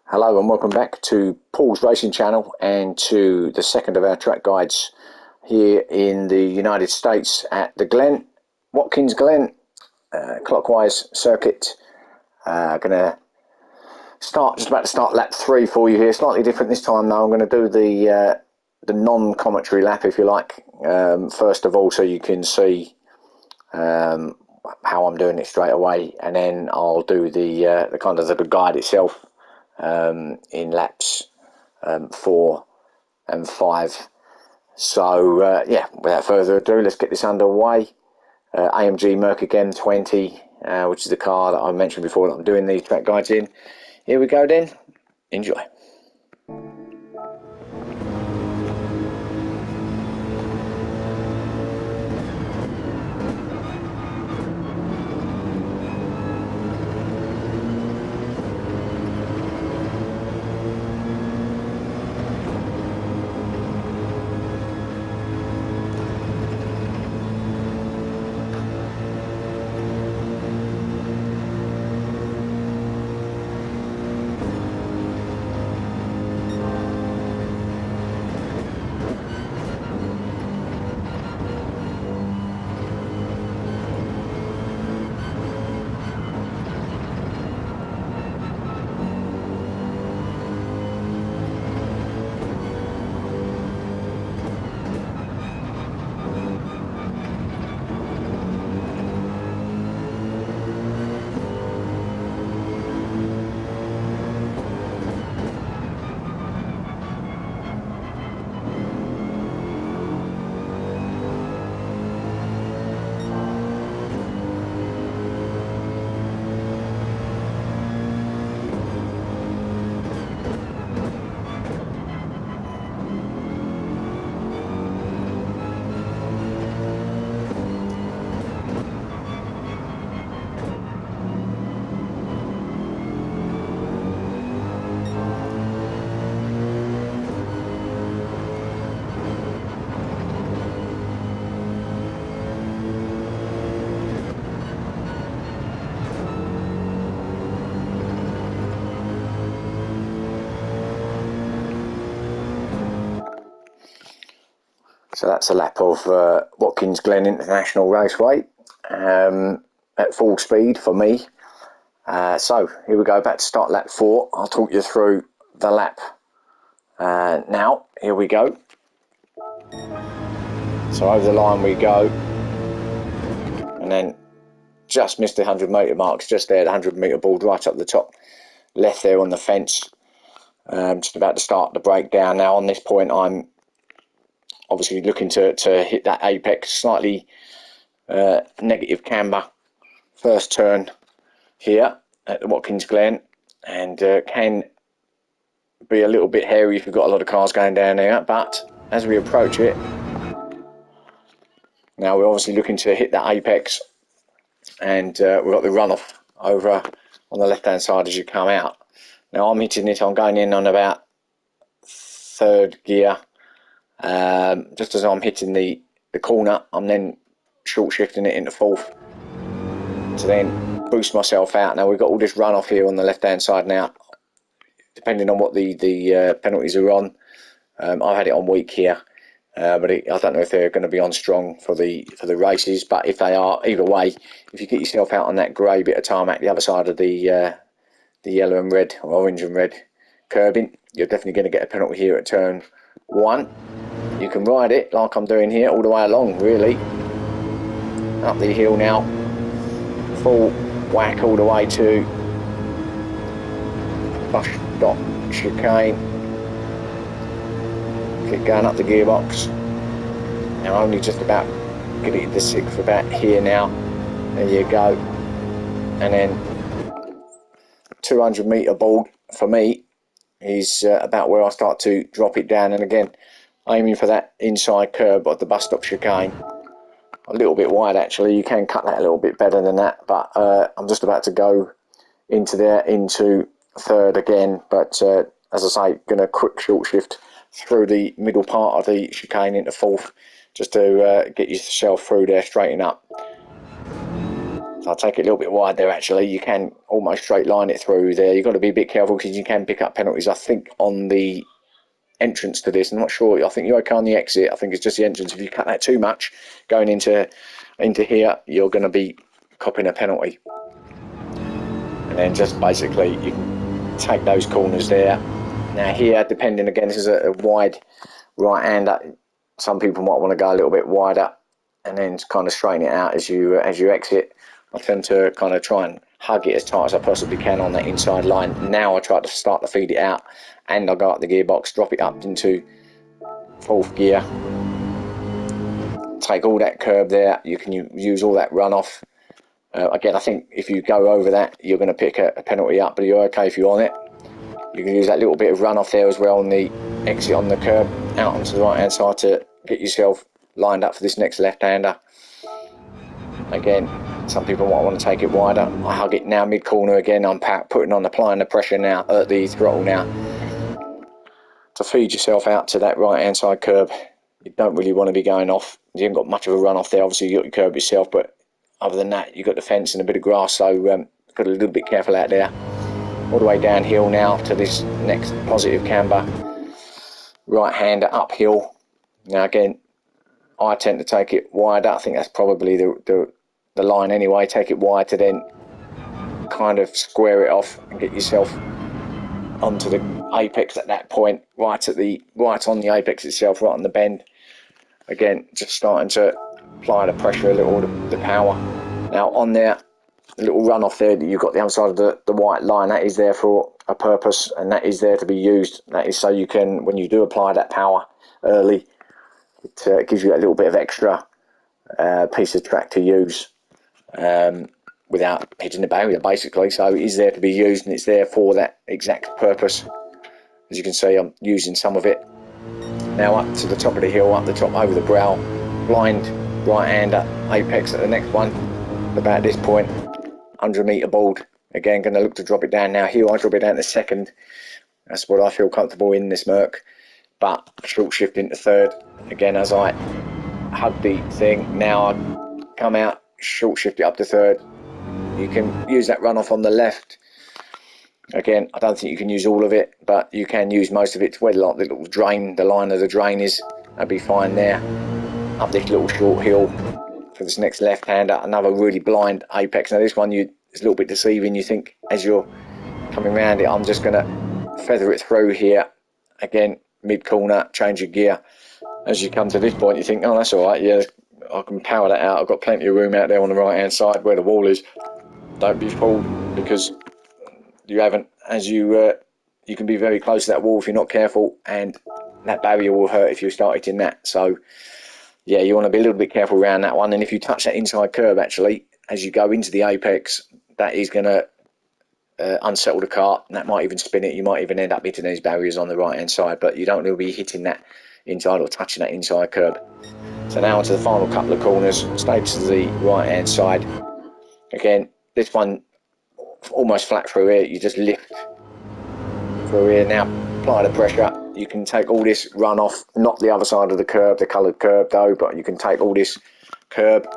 Hello and welcome back to Paul's Racing Channel and to the second of our track guides here in the United States at the Glen, Watkins Glen, clockwise circuit. Gonna start, just about to start lap 3 for you here. Slightly different this time though. I'm going to do the non-commentary lap, if you like, first of all, so you can see how I'm doing it straight away, and then I'll do the kind of the guide itself in laps 4 and 5. So yeah, without further ado, let's get this underway. AMG Merc again 20, which is the car that I mentioned before that I'm doing these track guides in. Here we go then, enjoy. So that's a lap of Watkins Glen International Raceway at full speed for me. So here we go, back to start lap 4. I'll talk you through the lap now. Here we go. So over the line we go, and then just missed the 100 metre marks, just there, the 100 metre board right up the top left there on the fence. Just about to start the breakdown now. On this point I'm obviously looking to hit that apex, slightly negative camber first turn here at the Watkins Glen, and can be a little bit hairy if you've got a lot of cars going down there, but as we approach it now, we're obviously looking to hit that apex, and we've got the runoff over on the left hand side as you come out. Now I'm hitting it, I'm going in on about 3rd gear. Just as I'm hitting the corner, I'm then short shifting it into 4th to then boost myself out. Now we've got all this runoff here on the left hand side now, depending on what the penalties are on. I've had it on weak here, but I don't know if they're going to be on strong for the races, but if they are, either way, if you get yourself out on that grey bit of tarmac the other side of the yellow and red, or orange and red curbing, you're definitely going to get a penalty here at turn 1. You can ride it like I'm doing here all the way along, really. Up the hill now, full whack all the way to bus stop chicane. Keep going up the gearbox. Now only just about getting to the 6th, about here now. There you go. And then 200 metre board for me is about where I start to drop it down, and again aiming for that inside curb of the bus stop chicane. A little bit wide actually, you can cut that a little bit better than that, but I'm just about to go into there, into 3rd again, but as I say, going to quick short shift through the middle part of the chicane into 4th, just to get yourself through there, straighten up. So I'll take it a little bit wide there actually. You can almost straight line it through there. You've got to be a bit careful because you can pick up penalties, I think, on the entrance to this. I'm not sure. I think you're okay on the exit. I think it's just the entrance. If you cut that too much going into here, you're going to be copping a penalty. And then just basically you can take those corners there. Now here, depending, again, this is a wide right-hander. Some people might want to go a little bit wider and then kind of straighten it out as you exit. I tend to kind of try and hug it as tight as I possibly can on that inside line. Now I try to start to feed it out, and I go up the gearbox, drop it up into 4th gear. Take all that curb there. You can use all that runoff. Again, I think if you go over that, you're going to pick a penalty up, but you're okay if you're on it. You can use that little bit of runoff there as well on the exit on the curb out onto the right hand side to get yourself lined up for this next left-hander. Again, some people might want to take it wider. I hug it now mid-corner again. I'm applying the pressure now at the throttle now to feed yourself out to that right-hand side curb. You don't really want to be going off. You haven't got much of a runoff there. Obviously, you've got your curb yourself, but other than that, you've got the fence and a bit of grass, so got a little bit careful out there. All the way downhill now to this next positive camber. Right-hander uphill. Now again, I tend to take it wider. I think that's probably the line anyway. Take it wide to then kind of square it off and get yourself onto the apex at that point, right on the apex itself, right on the bend. Again, just starting to apply the pressure a little, the power. Now on there, the little runoff there that you've got the other side of the white line, that is there for a purpose, and that is there to be used. That is so you can, when you do apply that power early, it gives you a little bit of extra piece of track to use without hitting the barrier, basically. So it is there to be used, and it's there for that exact purpose. As you can see, I'm using some of it. Now up to the top of the hill, up the top over the brow, blind right-hander apex at the next one. About this point, 100 metre board. Again, going to look to drop it down now. Here I drop it down to 2nd. That's what I feel comfortable in this Merc. But short shift into 3rd. Again, as I hug the thing, now I come out, short shift it up to 3rd. You can use that runoff on the left. Again, I don't think you can use all of it, but you can use most of it to where like the little drain, the line of the drain is. That'd be fine there. Up this little short hill for this next left-hander, another really blind apex. Now this one it's a little bit deceiving. You think as you're coming around it, I'm just going to feather it through here. Again, mid-corner, change your gear. As you come to this point, you think, oh, that's all right, yeah, I can power that out. I've got plenty of room out there on the right-hand side where the wall is. Don't be fooled, because you haven't. As you can be very close to that wall if you're not careful, and that barrier will hurt if you start hitting that. So yeah, you want to be a little bit careful around that one. And if you touch that inside curb, actually, as you go into the apex, that is going to unsettle the car, and that might even spin it. You might even end up hitting these barriers on the right hand side, but you don't want to be hitting that inside or touching that inside curb. So now onto the final couple of corners. Stay to the right hand side. Again, this one almost flat through here. You just lift through here. Now apply the pressure. You can take all this runoff, not the other side of the curb, the coloured curb though, but you can take all this curb,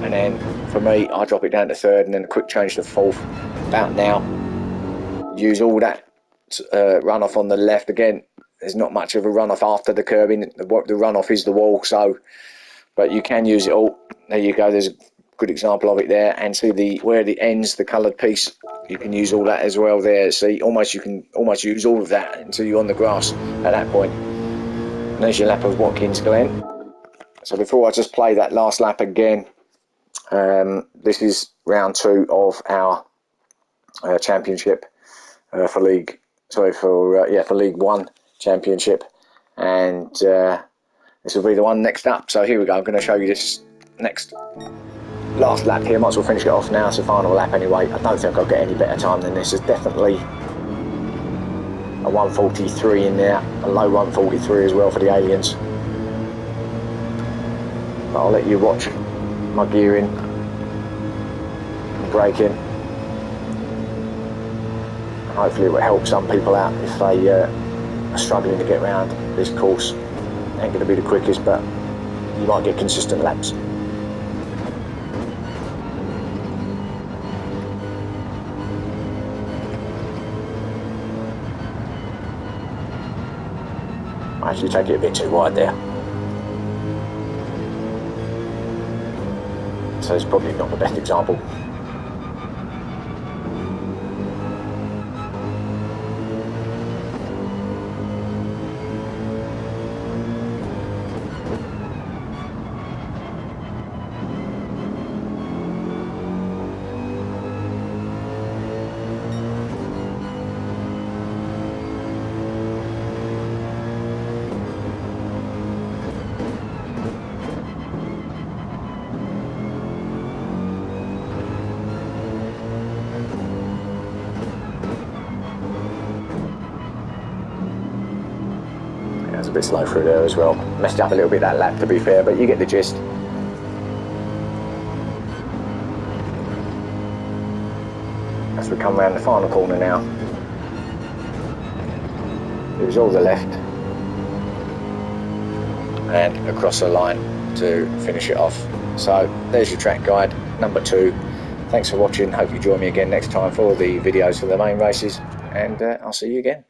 and then for me, I drop it down to 3rd and then a quick change to 4th. About now, use all that runoff on the left. Again, there's not much of a runoff after the curbing. The runoff is the wall, so, but you can use it all. There you go, there's a good example of it there. And see where it ends, the coloured piece, you can use all that as well there. See, you can almost use all of that until you're on the grass at that point. And there's your lap of Watkins, Glen. So before I just play that last lap again, this is round 2 of our championship for League 1 championship, and this will be the one next up. So here we go. I'm going to show you this last lap here. Might as well finish it off now. It's the final lap anyway. I don't think I'll get any better time than this. There's definitely a 143 in there, a low 143 as well for the aliens. But I'll let you watch my gearing and braking. Hopefully it will help some people out if they are struggling to get around this course. Ain't going to be the quickest, but you might get consistent laps. Actually take it a bit too wide there. So it's probably not the best example. It's a bit slow through there as well. Messed up a little bit that lap, to be fair, but you get the gist. As we come around the final corner now, it was all the left and across the line to finish it off. So there's your track guide number 2. Thanks for watching. Hope you join me again next time for the videos for the main races, and I'll see you again.